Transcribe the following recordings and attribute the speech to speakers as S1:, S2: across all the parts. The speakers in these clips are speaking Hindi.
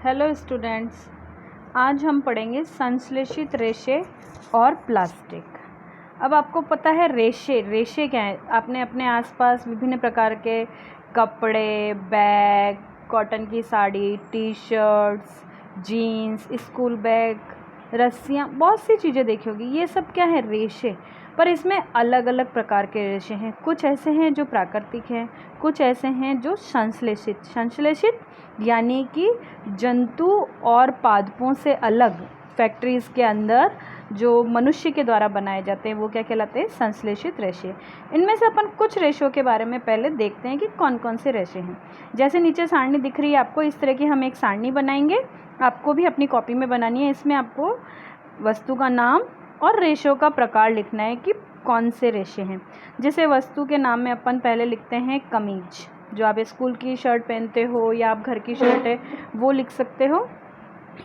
S1: हेलो स्टूडेंट्स, आज हम पढ़ेंगे संश्लेषित रेशे और प्लास्टिक। अब आपको पता है रेशे क्या है। आपने अपने आसपास विभिन्न प्रकार के कपड़े, बैग, कॉटन की sari, T shirts, jeans, school bag, रस्सियाँ, बहुत सी चीज़ें देखी होगी। ये सब क्या है? रेशे। पर इसमें अलग अलग प्रकार के रेशे हैं। कुछ ऐसे हैं जो प्राकृतिक हैं, कुछ ऐसे हैं जो संश्लेषित यानी कि जंतु और पादपों से अलग फैक्ट्रीज़ के अंदर जो मनुष्य के द्वारा बनाए जाते हैं वो क्या कहलाते हैं? संश्लेषित रेशे। इनमें से अपन कुछ रेशों के बारे में पहले देखते हैं कि कौन कौन से रेशे हैं। जैसे नीचे सारणी दिख रही है आपको, इस तरह की हम एक सारणी बनाएंगे। आपको भी अपनी कॉपी में बनानी है। इसमें आपको वस्तु का नाम और रेशों का प्रकार लिखना है कि कौन से रेशे हैं। जैसे वस्तु के नाम में अपन पहले लिखते हैं कमीज, जो आप स्कूल की शर्ट पहनते हो या आप घर की शर्ट है वो लिख सकते हो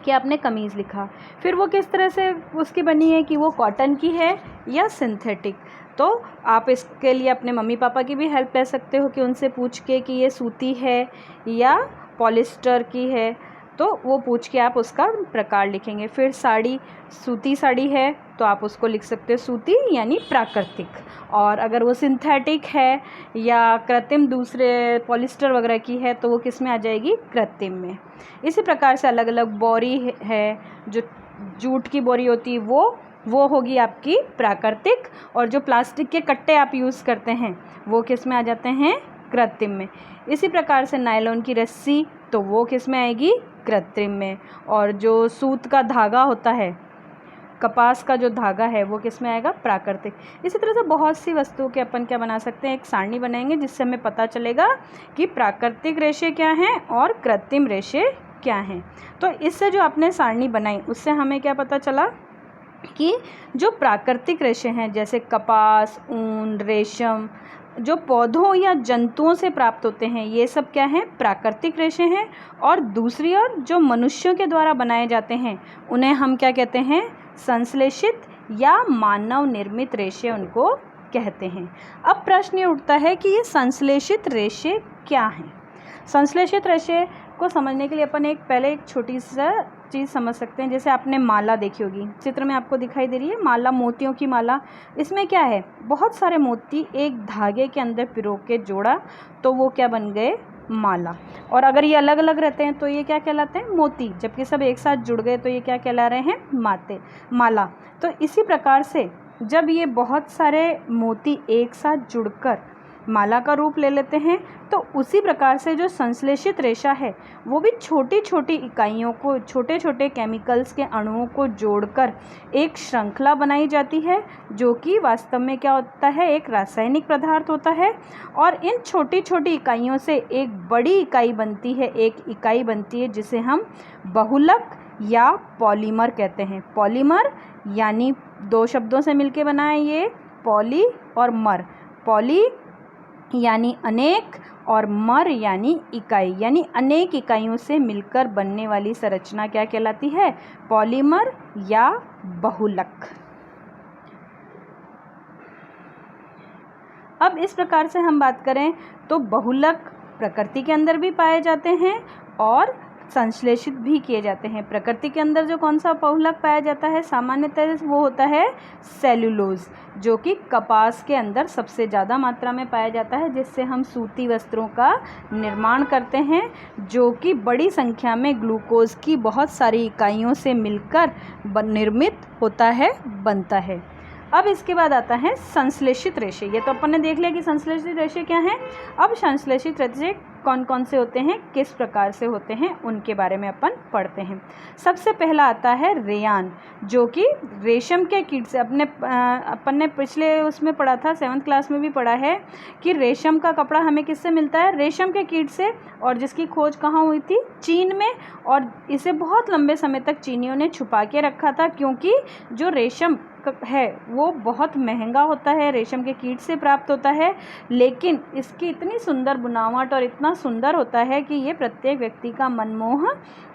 S1: कि आपने कमीज़ लिखा। फिर वो किस तरह से उसकी बनी है, कि वो कॉटन की है या सिंथेटिक। तो आप इसके लिए अपने मम्मी पापा की भी हेल्प ले सकते हो कि उनसे पूछ के कि ये सूती है या पॉलिस्टर की है, तो वो पूछ के आप उसका प्रकार लिखेंगे। फिर साड़ी, सूती साड़ी है तो आप उसको लिख सकते हो सूती यानी प्राकृतिक, और अगर वो सिंथेटिक है या कृत्रिम दूसरे पॉलिस्टर वगैरह की है तो वो किस में आ जाएगी? कृत्रिम में। इसी प्रकार से अलग अलग बोरी है, जो जूट की बोरी होती है वो होगी आपकी प्राकृतिक, और जो प्लास्टिक के कट्टे आप यूज़ करते हैं वो किस में आ जाते हैं? कृत्रिम में। इसी प्रकार से नायलॉन की रस्सी, तो वो किस में आएगी? कृत्रिम में। और जो सूत का धागा होता है, कपास का जो धागा है वो किस में आएगा? प्राकृतिक। इसी तरह से बहुत सी वस्तुओं के अपन क्या बना सकते हैं? एक सारणी बनाएंगे जिससे हमें पता चलेगा कि प्राकृतिक रेशे क्या हैं और कृत्रिम रेशे क्या हैं। तो इससे जो आपने सारणी बनाई उससे हमें क्या पता चला कि जो प्राकृतिक रेशे हैं जैसे कपास, ऊन, रेशम, जो पौधों या जंतुओं से प्राप्त होते हैं, ये सब क्या हैं? प्राकृतिक रेशे हैं। और दूसरी ओर जो मनुष्यों के द्वारा बनाए जाते हैं उन्हें हम क्या कहते हैं? संश्लेषित या मानव निर्मित रेशे उनको कहते हैं। अब प्रश्न ये उठता है कि ये संश्लेषित रेशे क्या हैं? संश्लेषित रेशे को समझने के लिए अपन पहले एक छोटी सी चीज़ समझ सकते हैं। जैसे आपने माला देखी होगी, चित्र में आपको दिखाई दे रही है माला, मोतियों की माला। इसमें क्या है? बहुत सारे मोती एक धागे के अंदर पिरो के जोड़ा तो वो क्या बन गए? माला। और अगर ये अलग अलग रहते हैं तो ये क्या कहलाते हैं? मोती। जबकि सब एक साथ जुड़ गए तो ये क्या कहला रहे हैं? माला। तो इसी प्रकार से जब ये बहुत सारे मोती एक साथ जुड़कर माला का रूप ले लेते हैं तो उसी प्रकार से जो संश्लेषित रेशा है वो भी छोटी छोटी इकाइयों को, छोटे छोटे केमिकल्स के अणुओं को जोड़कर एक श्रृंखला बनाई जाती है, जो कि वास्तव में क्या होता है? एक रासायनिक पदार्थ होता है। और इन छोटी छोटी इकाइयों से एक बड़ी इकाई बनती है, एक इकाई बनती है जिसे हम बहुलक या पॉलीमर कहते हैं। पॉलीमर यानी दो शब्दों से मिलकर बना है ये, पॉली और मर। पॉली यानी अनेक और मर यानी इकाई, यानी अनेक इकाइयों से मिलकर बनने वाली संरचना क्या कहलाती है? पॉलीमर या बहुलक। अब इस प्रकार से हम बात करें तो बहुलक प्रकृति के अंदर भी पाए जाते हैं और संश्लेषित भी किए जाते हैं। प्रकृति के अंदर जो कौन सा बहुलक पाया जाता है सामान्यतः वो होता है सेल्यूलोज, जो कि कपास के अंदर सबसे ज़्यादा मात्रा में पाया जाता है, जिससे हम सूती वस्त्रों का निर्माण करते हैं, जो कि बड़ी संख्या में ग्लूकोज की बहुत सारी इकाइयों से मिलकर निर्मित होता है, बनता है। अब इसके बाद आता है संश्लेषित रेशे। ये तो अपन ने देख लिया कि संश्लेषित रेशे क्या हैं। अब संश्लेषित रेशे कौन कौन से होते हैं, किस प्रकार से होते हैं, उनके बारे में अपन पढ़ते हैं। सबसे पहला आता है रेयान, जो कि रेशम के कीट से अपन ने पिछले उसमें पढ़ा था, 7th क्लास में भी पढ़ा है कि रेशम का कपड़ा हमें किससे मिलता है? रेशम के कीट से। और जिसकी खोज कहाँ हुई थी? चीन में। और इसे बहुत लंबे समय तक चीनियों ने छुपा के रखा था, क्योंकि जो रेशम है वो बहुत महंगा होता है, रेशम के कीट से प्राप्त होता है, लेकिन इसकी इतनी सुंदर बुनावट और इतना सुंदर होता है कि ये प्रत्येक व्यक्ति का मन मोह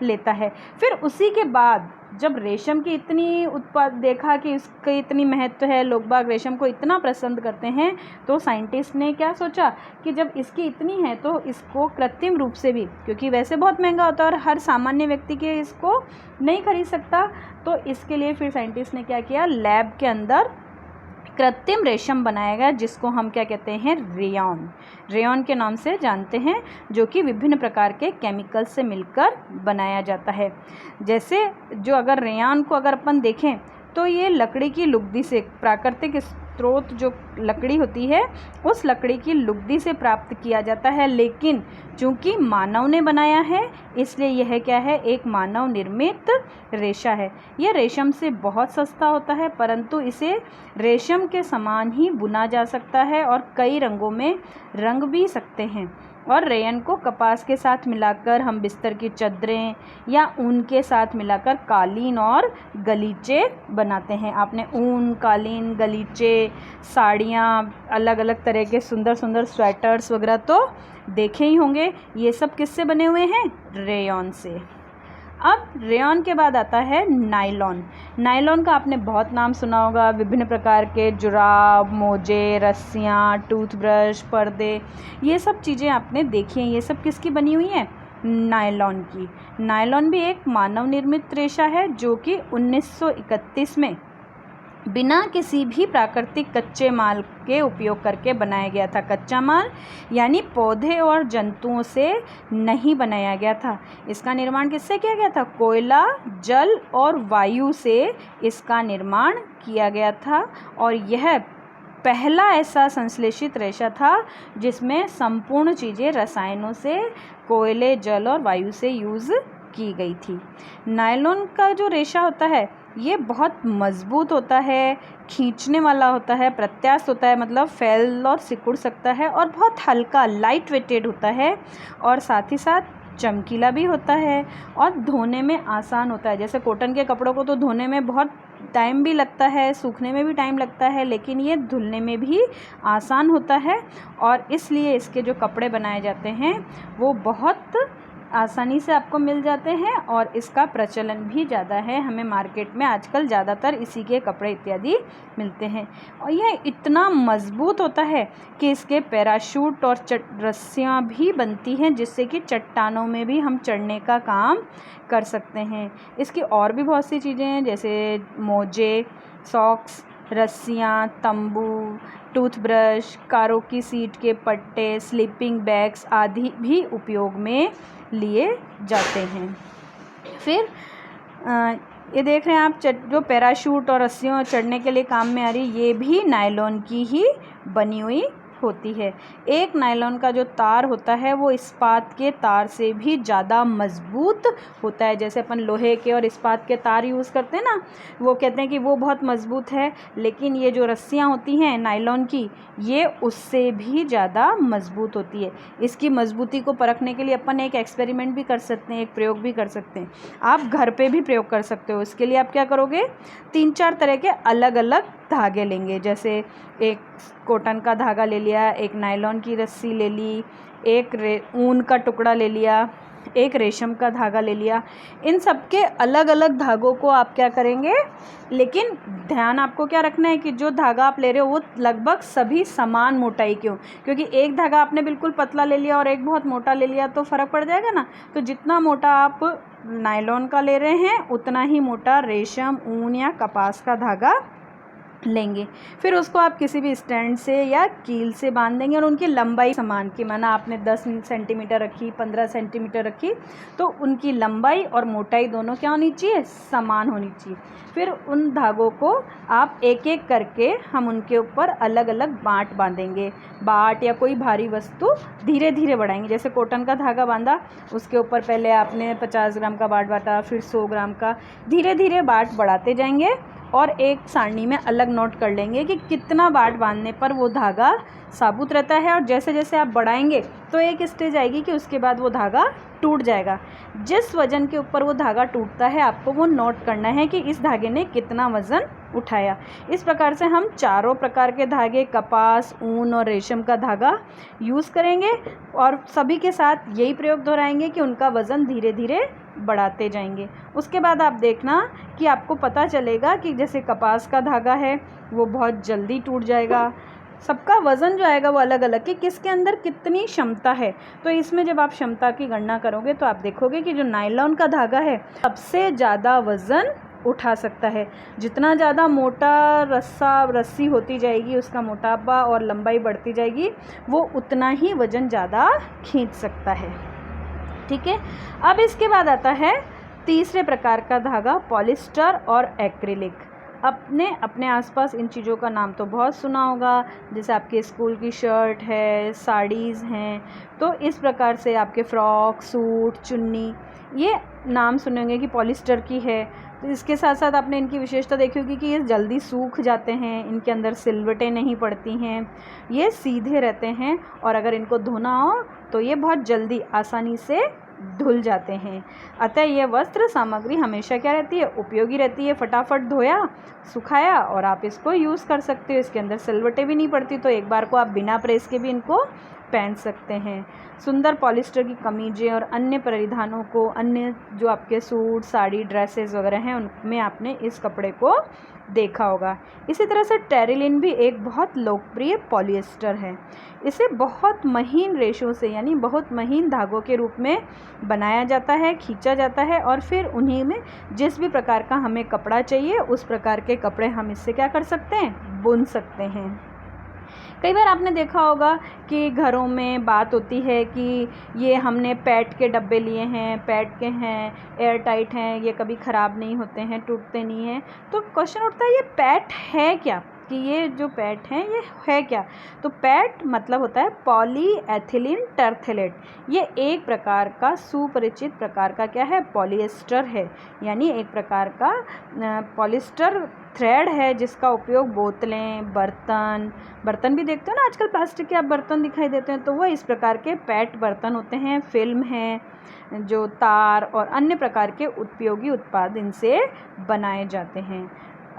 S1: लेता है। फिर उसी के बाद जब रेशम की इतनी देखा कि इसकी इतनी महत्व है, लोग बाग रेशम को इतना पसंद करते हैं, तो साइंटिस्ट ने क्या सोचा कि जब इसकी इतनी है तो इसको कृत्रिम रूप से भी, क्योंकि वैसे बहुत महंगा होता है और हर सामान्य व्यक्ति के इसको नहीं खरीद सकता, तो इसके लिए फिर साइंटिस्ट ने क्या किया, लैब के अंदर कृत्रिम रेशम बनाया गया, जिसको हम क्या कहते हैं, रेयॉन के नाम से जानते हैं, जो कि विभिन्न प्रकार के केमिकल से मिलकर बनाया जाता है। जैसे जो अगर रेयॉन को अगर अपन देखें तो ये लकड़ी की लुगदी से, प्राकृतिक स्रोत जो लकड़ी होती है उस लकड़ी की लुगदी से प्राप्त किया जाता है, लेकिन चूंकि मानव ने बनाया है इसलिए यह क्या है, एक मानव निर्मित रेशा है। यह रेशम से बहुत सस्ता होता है, परंतु इसे रेशम के समान ही बुना जा सकता है और कई रंगों में रंग भी सकते हैं। और रेयन को कपास के साथ मिलाकर हम बिस्तर की चादरें या ऊन के साथ मिलाकर कालीन और गलीचे बनाते हैं। आपने ऊन, कालीन, गलीचे, साड़ियाँ, अलग अलग तरह के सुंदर सुंदर स्वेटर्स वगैरह तो देखे ही होंगे। ये सब किससे बने हुए हैं, रेयॉन से। अब रेयॉन के बाद आता है नायलॉन। नायलॉन का आपने बहुत नाम सुना होगा, विभिन्न प्रकार के जुराब, मोजे, रस्सियाँ, टूथब्रश, पर्दे, ये सब चीज़ें आपने देखी हैं। ये सब किसकी बनी हुई हैं, नायलॉन की। नायलॉन भी एक मानव निर्मित रेशा है जो कि 1931 में बिना किसी भी प्राकृतिक कच्चे माल के उपयोग करके बनाया गया था। कच्चा माल यानी पौधे और जंतुओं से नहीं बनाया गया था। इसका निर्माण किससे किया गया था, कोयला, जल और वायु से इसका निर्माण किया गया था। और यह पहला ऐसा संश्लेषित रेशा था जिसमें संपूर्ण चीज़ें रसायनों से, कोयले, जल और वायु से यूज़ की गई थी। नायलॉन का जो रेशा होता है ये बहुत मजबूत होता है, खींचने वाला होता है, प्रत्यास्थ होता है, मतलब फैल और सिकुड़ सकता है, और बहुत हल्का, लाइट वेटेड होता है, और साथ ही साथ चमकीला भी होता है और धोने में आसान होता है। जैसे कॉटन के कपड़ों को तो धोने में बहुत टाइम भी लगता है, सूखने में भी टाइम लगता है, लेकिन ये धुलने में भी आसान होता है, और इसलिए इसके जो कपड़े बनाए जाते हैं वो बहुत आसानी से आपको मिल जाते हैं और इसका प्रचलन भी ज़्यादा है। हमें मार्केट में आजकल ज़्यादातर इसी के कपड़े इत्यादि मिलते हैं। और यह इतना मज़बूत होता है कि इसके पैराशूट और रस्सियाँ भी बनती हैं, जिससे कि चट्टानों में भी हम चढ़ने का काम कर सकते हैं। इसकी और भी बहुत सी चीज़ें हैं, जैसे मोजे, सॉक्स, रस्सियाँ, तंबू, टूथब्रश, कारों की सीट के पट्टे, स्लीपिंग बैग्स आदि भी उपयोग में लिए जाते हैं। फिर ये देख रहे हैं आप, जो पैराशूट और रस्सियों चढ़ने के लिए काम में आ रही, ये भी नायलॉन की ही बनी हुई होती है। एक नायलॉन का जो तार होता है वो इस्पात के तार से भी ज़्यादा मजबूत होता है। जैसे अपन लोहे के और इस्पात के तार यूज़ करते हैं ना, वो कहते हैं कि वो बहुत मजबूत है, लेकिन ये जो रस्सियाँ होती हैं नायलॉन की, ये उससे भी ज़्यादा मजबूत होती है। इसकी मजबूती को परखने के लिए अपन एक एक्सपेरिमेंट भी कर सकते हैं, एक प्रयोग भी कर सकते हैं। आप घर पे भी प्रयोग कर सकते हो। इसके लिए आप क्या करोगे, 3-4 तरह के अलग अलग धागे लेंगे। जैसे एक कॉटन का धागा ले लिया, एक नायलॉन की रस्सी ले ली, एक ऊन का टुकड़ा ले लिया, एक रेशम का धागा ले लिया। इन सब के अलग अलग धागों को आप क्या करेंगे, लेकिन ध्यान आपको क्या रखना है कि जो धागा आप ले रहे हो वो लगभग सभी समान मोटाई के हो, क्योंकि एक धागा आपने बिल्कुल पतला ले लिया और एक बहुत मोटा ले लिया तो फ़र्क पड़ जाएगा ना। तो जितना मोटा आप नायलॉन का ले रहे हैं उतना ही मोटा रेशम, ऊन या कपास का धागा लेंगे। फिर उसको आप किसी भी स्टैंड से या कील से बांध देंगे, और उनकी लंबाई समान की, माना आपने 10 सेंटीमीटर रखी, 15 सेंटीमीटर रखी, तो उनकी लंबाई और मोटाई दोनों क्या होनी चाहिए, समान होनी चाहिए। फिर उन धागों को आप एक एक करके हम उनके ऊपर अलग अलग बाँट बांधेंगे। बाँट या कोई भारी वस्तु धीरे धीरे बढ़ाएंगे। जैसे कॉटन का धागा बांधा, उसके ऊपर पहले आपने 50 ग्राम का बाँट बांटा, फिर 100 ग्राम का, धीरे धीरे बाँट बढ़ाते जाएंगे और एक सारणी में अलग नोट कर लेंगे कि कितना बाँट बांधने पर वो धागा साबुत रहता है। और जैसे जैसे आप बढ़ाएंगे तो एक स्टेज आएगी कि उसके बाद वो धागा टूट जाएगा। जिस वज़न के ऊपर वो धागा टूटता है आपको वो नोट करना है कि इस धागे ने कितना वज़न उठाया। इस प्रकार से हम चारों प्रकार के धागे, कपास, ऊन और रेशम का धागा यूज़ करेंगे और सभी के साथ यही प्रयोग दोहराएंगे कि उनका वज़न धीरे धीरे बढ़ाते जाएंगे। उसके बाद आप देखना कि आपको पता चलेगा कि जैसे कपास का धागा है वो बहुत जल्दी टूट जाएगा। सबका वज़न जो आएगा वो अलग अलग कि किसके अंदर कितनी क्षमता है। तो इसमें जब आप क्षमता की गणना करोगे तो आप देखोगे कि जो नायलॉन का धागा है सबसे ज़्यादा वज़न उठा सकता है। जितना ज़्यादा मोटा रस्सी होती जाएगी, उसका मोटापा और लंबाई बढ़ती जाएगी, वो उतना ही वज़न ज़्यादा खींच सकता है। ठीक है, अब इसके बाद आता है तीसरे प्रकार का धागा, पॉलिस्टर और एक्रिलिक। अपने अपने आसपास इन चीज़ों का नाम तो बहुत सुना होगा, जैसे आपके स्कूल की शर्ट है, साड़ीज़ हैं, तो इस प्रकार से आपके फ्रॉक, सूट, चुन्नी, ये नाम सुनेंगे कि पॉलिस्टर की है। तो इसके साथ साथ आपने इनकी विशेषता देखी होगी कि ये जल्दी सूख जाते हैं, इनके अंदर सिलवटें नहीं पड़ती हैं, ये सीधे रहते हैं और अगर इनको धोना हो तो ये बहुत जल्दी आसानी से धुल जाते हैं। अतः यह वस्त्र सामग्री हमेशा क्या रहती है, उपयोगी रहती है। फटाफट धोया, सुखाया और आप इसको यूज़ कर सकते हो। इसके अंदर सिलवटें भी नहीं पड़ती, तो एक बार को आप बिना प्रेस के भी इनको पहन सकते हैं। सुंदर पॉलिस्टर की कमीज़ें और अन्य परिधानों को, अन्य जो आपके सूट, साड़ी, ड्रेसेस वगैरह हैं, उनमें आपने इस कपड़े को देखा होगा। इसी तरह से टेरिलिन भी एक बहुत लोकप्रिय पॉलिएस्टर है। इसे बहुत महीन रेशों से यानी बहुत महीन धागों के रूप में बनाया जाता है, खींचा जाता है और फिर उन्हीं में जिस भी प्रकार का हमें कपड़ा चाहिए उस प्रकार के कपड़े हम इससे क्या कर सकते हैं, बुन सकते हैं। कई बार आपने देखा होगा कि घरों में बात होती है कि ये हमने पैट के डब्बे लिए हैं, पैट के हैं, एयर टाइट हैं, ये कभी ख़राब नहीं होते हैं, टूटते नहीं हैं। तो क्वेश्चन उठता है ये पैट है क्या, कि ये जो पैट हैं ये है क्या। तो पैट मतलब होता है पॉलीएथिलीन टरथेलेट। ये एक प्रकार का सुपरिचित प्रकार का क्या है, पॉलिएस्टर है, यानी एक प्रकार का पॉलिएस्टर थ्रेड है जिसका उपयोग बोतलें, बर्तन भी देखते हो ना आजकल, प्लास्टिक के आप बर्तन दिखाई देते हैं, तो वो इस प्रकार के पैट बर्तन होते हैं। फिल्म है, जो तार और अन्य प्रकार के उपयोगी उत्पाद इनसे बनाए जाते हैं।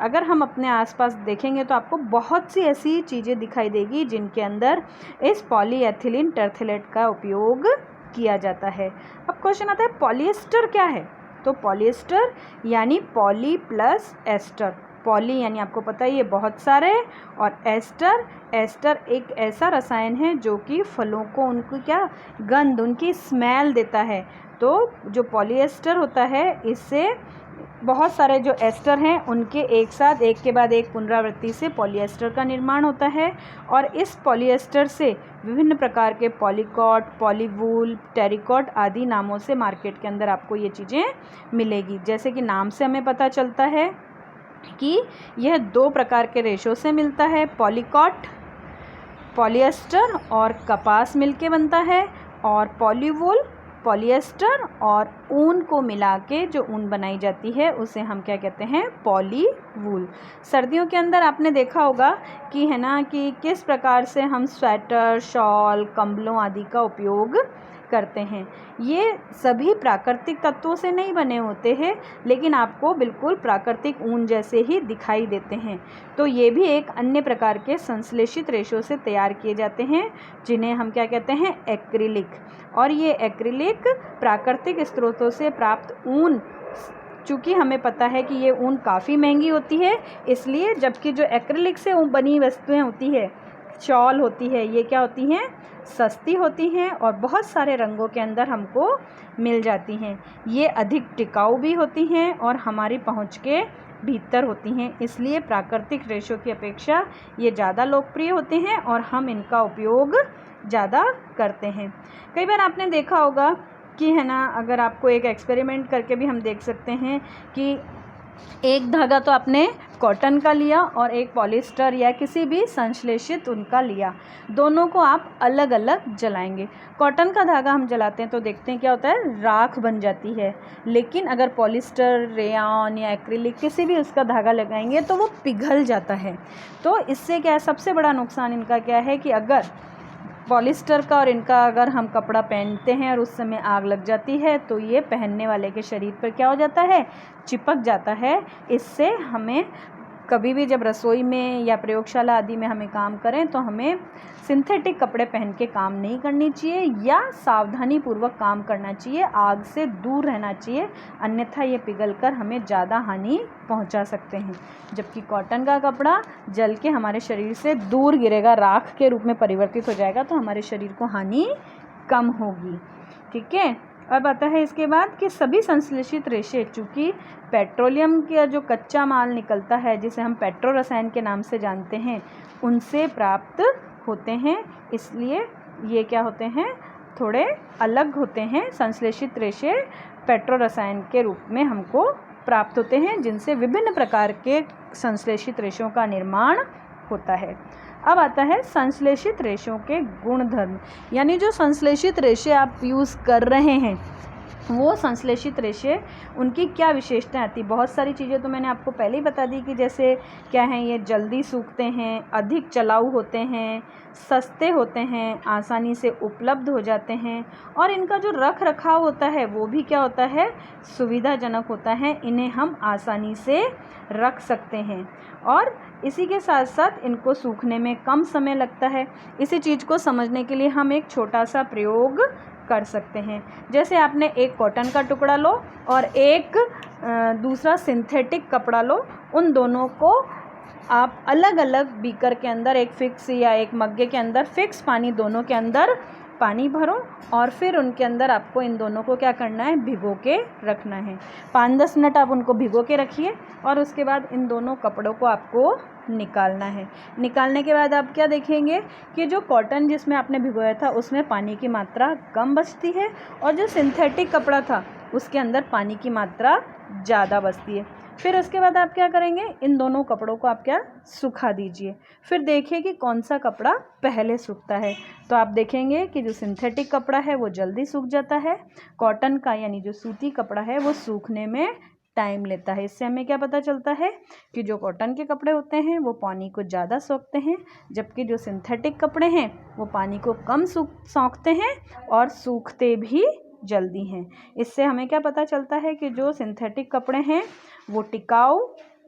S1: अगर हम अपने आसपास देखेंगे तो आपको बहुत सी ऐसी चीज़ें दिखाई देगी जिनके अंदर इस पॉलीएथिलीन टरथेलेट का उपयोग किया जाता है। अब क्वेश्चन आता है पॉलिएस्टर क्या है। तो पॉलिएस्टर यानी पॉली प्लस एस्टर। पॉली यानी आपको पता है ये बहुत सारे, और एस्टर एक ऐसा रसायन है जो कि फलों को उनको क्या गंध, उनकी स्मेल देता है। तो जो पॉलिएस्टर होता है इससे बहुत सारे जो एस्टर हैं उनके एक साथ एक के बाद एक पुनरावृत्ति से पॉलिएस्टर का निर्माण होता है। और इस पॉलिएस्टर से विभिन्न प्रकार के पॉलीकॉट, पॉलीवूल, टेरिकॉट आदि नामों से मार्केट के अंदर आपको ये चीज़ें मिलेगी। जैसे कि नाम से हमें पता चलता है कि यह दो प्रकार के रेशों से मिलता है, पॉलीकॉट पॉलिएस्टर और कपास मिलके बनता है, और पॉलीवूल पॉलिएस्टर और ऊन को मिला के जो ऊन बनाई जाती है उसे हम क्या कहते हैं, पॉलीवूल। सर्दियों के अंदर आपने देखा होगा कि है ना कि किस प्रकार से हम स्वेटर, शॉल, कंबलों आदि का उपयोग करते हैं। ये सभी प्राकृतिक तत्वों से नहीं बने होते हैं, लेकिन आपको बिल्कुल प्राकृतिक ऊन जैसे ही दिखाई देते हैं। तो ये भी एक अन्य प्रकार के संश्लेषित रेशों से तैयार किए जाते हैं जिन्हें हम क्या कहते हैं, एक्रिलिक। और ये एक्रिलिक प्राकृतिक स्रोतों से प्राप्त ऊन, चूँकि हमें पता है कि ये ऊन काफ़ी महंगी होती है, इसलिए जबकि जो एक्रिलिक से बनी वस्तुएं होती है, शॉल होती है, ये क्या होती हैं, सस्ती होती हैं और बहुत सारे रंगों के अंदर हमको मिल जाती हैं। ये अधिक टिकाऊ भी होती हैं और हमारी पहुंच के भीतर होती हैं, इसलिए प्राकृतिक रेशों की अपेक्षा ये ज़्यादा लोकप्रिय होते हैं और हम इनका उपयोग ज़्यादा करते हैं। कई बार आपने देखा होगा कि है ना, अगर आपको एक एक्सपेरिमेंट करके भी हम देख सकते हैं कि एक धागा तो आपने कॉटन का लिया और एक पॉलिएस्टर या किसी भी संश्लेषित ऊन का लिया, दोनों को आप अलग अलग जलाएंगे। कॉटन का धागा हम जलाते हैं तो देखते हैं क्या होता है, राख बन जाती है। लेकिन अगर पॉलिएस्टर, रेयॉन या एक्रिलिक किसी भी उसका धागा लगाएंगे तो वो पिघल जाता है। तो इससे क्या है, सबसे बड़ा नुकसान इनका क्या है कि अगर पॉलिएस्टर का और इनका अगर हम कपड़ा पहनते हैं और उस समय आग लग जाती है तो ये पहनने वाले के शरीर पर क्या हो जाता है, चिपक जाता है। इससे हमें कभी भी जब रसोई में या प्रयोगशाला आदि में हमें काम करें तो हमें सिंथेटिक कपड़े पहन के काम नहीं करनी चाहिए या सावधानी पूर्वक काम करना चाहिए, आग से दूर रहना चाहिए, अन्यथा ये पिघलकर हमें ज़्यादा हानि पहुंचा सकते हैं। जबकि कॉटन का कपड़ा जल के हमारे शरीर से दूर गिरेगा, राख के रूप में परिवर्तित हो जाएगा, तो हमारे शरीर को हानि कम होगी। ठीक है। अब आता है इसके बाद कि सभी संश्लेषित रेशे, चूँकि पेट्रोलियम का जो कच्चा माल निकलता है जिसे हम पेट्रो रसायन के नाम से जानते हैं, उनसे प्राप्त होते हैं, इसलिए ये क्या होते हैं, थोड़े अलग होते हैं। संश्लेषित रेशे पेट्रो रसायन के रूप में हमको प्राप्त होते हैं, जिनसे विभिन्न प्रकार के संश्लेषित रेशों का निर्माण होता है। अब आता है संश्लेषित रेशों के गुणधर्म, यानी जो संश्लेषित रेशे आप यूज़ कर रहे हैं वो संश्लेषित रेशे, उनकी क्या विशेषताएं आती। बहुत सारी चीज़ें तो मैंने आपको पहले ही बता दी कि जैसे क्या हैं, ये जल्दी सूखते हैं, अधिक चलाऊ होते हैं, सस्ते होते हैं, आसानी से उपलब्ध हो जाते हैं, और इनका जो रख रखाव होता है वो भी क्या होता है, सुविधाजनक होता है। इन्हें हम आसानी से रख सकते हैं और इसी के साथ साथ इनको सूखने में कम समय लगता है। इसी चीज़ को समझने के लिए हम एक छोटा सा प्रयोग कर सकते हैं। जैसे आपने एक कॉटन का टुकड़ा लो और एक दूसरा सिंथेटिक कपड़ा लो, उन दोनों को आप अलग अलग बीकर के अंदर, एक फिक्स या एक मग्गे के अंदर फिक्स पानी, दोनों के अंदर पानी भरो और फिर उनके अंदर आपको इन दोनों को क्या करना है, भिगो के रखना है। 5-10 मिनट आप उनको भिगो के रखिए और उसके बाद इन दोनों कपड़ों को आपको निकालना है। निकालने के बाद आप क्या देखेंगे कि जो कॉटन जिसमें आपने भिगोया था उसमें पानी की मात्रा कम बचती है और जो सिंथेटिक कपड़ा था उसके अंदर पानी की मात्रा ज़्यादा बचती है। फिर उसके बाद आप क्या करेंगे, इन दोनों कपड़ों को आप क्या सुखा दीजिए। फिर देखिए कि कौन सा कपड़ा पहले सूखता है। तो आप देखेंगे कि जो सिंथेटिक कपड़ा है वो जल्दी सूख जाता है, कॉटन का यानी जो सूती कपड़ा है वो सूखने में टाइम लेता है। इससे हमें क्या पता चलता है कि जो कॉटन के कपड़े होते हैं वो पानी को ज़्यादा सोखते हैं, जबकि जो सिंथेटिक कपड़े हैं वो पानी को कम सोखते हैं और सूखते भी जल्दी हैं। इससे हमें क्या पता चलता है कि जो सिंथेटिक कपड़े हैं वो टिकाऊ,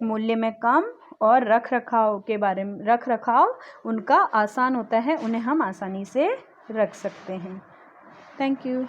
S1: मूल्य में कम और रख रखाव उनका आसान होता है, उन्हें हम आसानी से रख सकते हैं। Thank you.